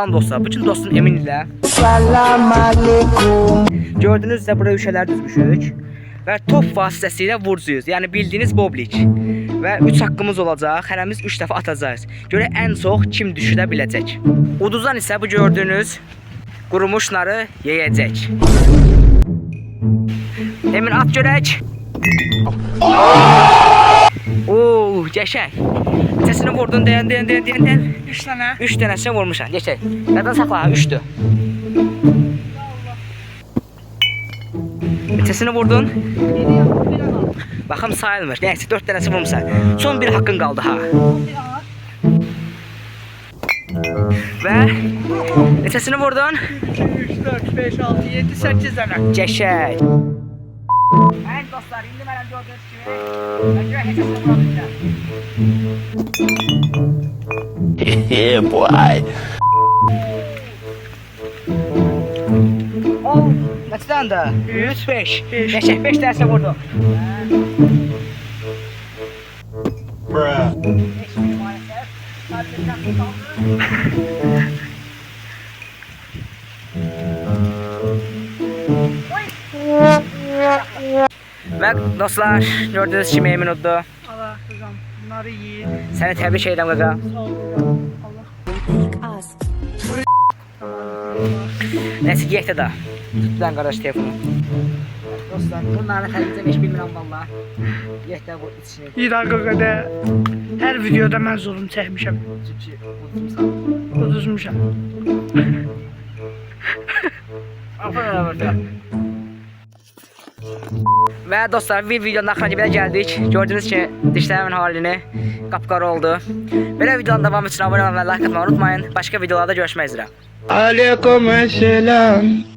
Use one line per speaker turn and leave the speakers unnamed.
Salam dostlar. Bütün dostum Emin ile.
Salam aleyküm.
Gördüğünüz üzere buraya üşələr düzmüşük. Və top vasitəsilə vurcuyuz. Yəni bildiyiniz boblik. Və 3 haqqımız olacaq. Hərəmiz 3 dəfə atacağız. Görə ən çox kim düşürə biləcək. Uduzan isə bu gördüyünüz qurumuş narı yeyəcək. Emin at görək. Oo, qəşəng. Səsini vurdun, deyən.
3 tane.
3 dənəsini vurmuşam. Geçək. Nədən saxla? 3'dür. Səsini vurdun. Baxım sayılmır. Nəysə 4 dənəsi vurmuşsan. Son bir haqqın qaldı ha. Və neçəsini vurdun?
2, 3, 4, 5, 6, 7, 8 tane.
Qəşəng. Ən dostlar, indi mənə gördüyünüz kimi mən görə neçəsini vura biləcəm.
Yeah boy.
Neçədən də? 3, 5. Qəşəng 5 dənəsini vurdum.
Bruh.
Və dostlar, gördüyünüz kimi Emin uddu.
Allah kızım, bunları yiyin.
Səni təbrik edirəm qaqa.
Sağ olun. Allah.
Nəysə, yekdə də. Tutdan qardaş telefonu. Dostlar, bunların xərcəcəm heç bilmirəm valla. Yekdə bu içini.
Bir dakikada her videoda mən zulüm çəkmişəm.
Çünki uduzmuşsan.
Uduzmuşam.
Və dostlar, bir videonun axırına belə gəldik. Gördüyünüz kimi dişlərimin halini qapqara oldu. Belə videonun davamı üçün abunə olmayı və like atmayı unutmayın. Başqa videolarda görüşmək üzrə.
Aleyküm selam.